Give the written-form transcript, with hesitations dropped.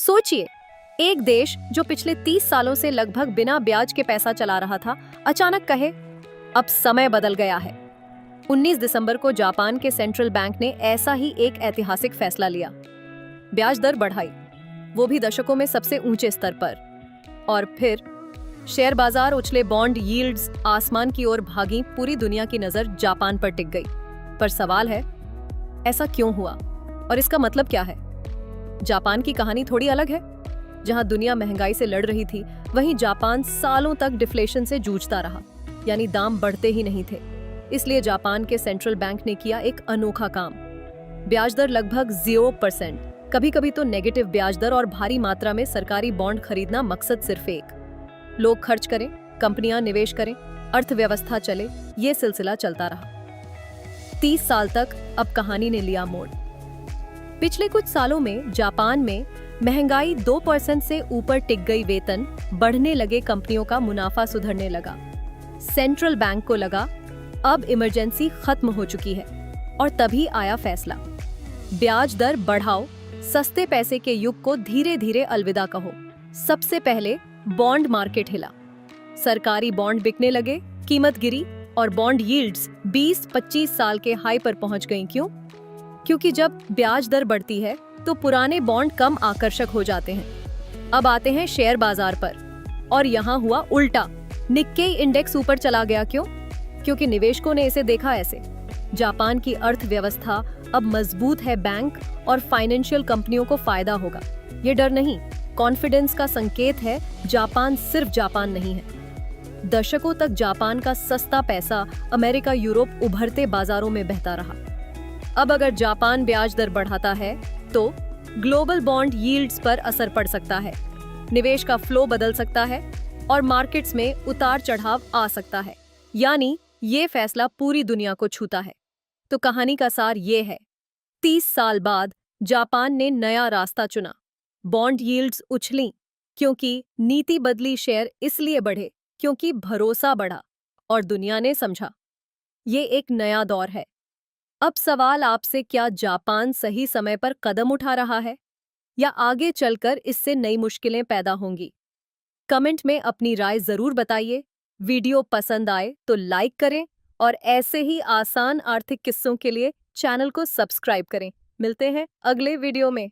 सोचिए, एक देश जो पिछले 30 सालों से लगभग बिना ब्याज के पैसा चला रहा था, अचानक कहे अब समय बदल गया है। 19 दिसंबर को जापान के सेंट्रल बैंक ने ऐसा ही एक ऐतिहासिक फैसला लिया। ब्याज दर बढ़ाई, वो भी दशकों में सबसे ऊंचे स्तर पर। और फिर शेयर बाजार उछले, बॉन्ड यील्ड्स आसमान की ओर भागी, पूरी दुनिया की नजर जापान पर टिक गई। पर सवाल है, ऐसा क्यों हुआ और इसका मतलब क्या है? जापान की कहानी थोड़ी अलग है। जहां दुनिया महंगाई से लड़ रही थी, वहीं जापान सालों तक डिफ्लेशन से जूझता रहा, यानी दाम बढ़ते ही नहीं थे। इसलिए जापान के सेंट्रल बैंक ने किया एक अनोखा काम। ब्याज दर लगभग 0%, कभी कभी तो नेगेटिव ब्याज दर और भारी मात्रा में सरकारी बॉन्ड खरीदना, मकसद सिर्फ एक, लोग खर्च करें, कंपनियां निवेश करें, अर्थव्यवस्था चले। ये सिलसिला चलता रहा 30 साल तक। अब कहानी ने लिया मोड़। पिछले कुछ सालों में जापान में महंगाई 2% से ऊपर टिक गई, वेतन बढ़ने लगे, कंपनियों का मुनाफा सुधरने लगा। सेंट्रल बैंक को लगा अब इमरजेंसी खत्म हो चुकी है, और तभी आया फैसला, ब्याज दर बढ़ाओ, सस्ते पैसे के युग को धीरे धीरे अलविदा कहो। सबसे पहले बॉन्ड मार्केट हिला, सरकारी बॉन्ड बिकने लगे, कीमत गिरी और बॉन्ड यील्ड्स 20-25 साल के हाई पर पहुंच गईं। क्यों? क्योंकि जब ब्याज दर बढ़ती है तो पुराने बॉन्ड कम आकर्षक हो जाते हैं। अब आते हैं शेयर बाजार पर, और यहाँ हुआ उल्टा, निक्केई इंडेक्स ऊपर चला गया। क्यों? क्योंकि निवेशकों ने इसे देखा ऐसे, जापान की अर्थव्यवस्था अब मजबूत है, बैंक और फाइनेंशियल कंपनियों को फायदा होगा। ये डर नहीं, कॉन्फिडेंस का संकेत है। जापान सिर्फ जापान नहीं है। दशकों तक जापान का सस्ता पैसा अमेरिका, यूरोप उभरते बाजारों में बहता रहा। अब अगर जापान ब्याज दर बढ़ाता है तो ग्लोबल बॉन्ड यील्ड्स पर असर पड़ सकता है, निवेश का फ्लो बदल सकता है और मार्केट्स में उतार चढ़ाव आ सकता है। यानी ये फैसला पूरी दुनिया को छूता है। तो कहानी का सार ये है, 30 साल बाद जापान ने नया रास्ता चुना। बॉन्ड यील्ड्स उछलीं क्योंकि नीति बदली, शेयर इसलिए बढ़े क्योंकि भरोसा बढ़ा, और दुनिया ने समझा ये एक नया दौर है। अब सवाल आपसे, क्या जापान सही समय पर कदम उठा रहा है, या आगे चलकर इससे नई मुश्किलें पैदा होंगी? कमेंट में अपनी राय जरूर बताइए। वीडियो पसंद आए तो लाइक करें, और ऐसे ही आसान आर्थिक किस्सों के लिए चैनल को सब्सक्राइब करें। मिलते हैं अगले वीडियो में।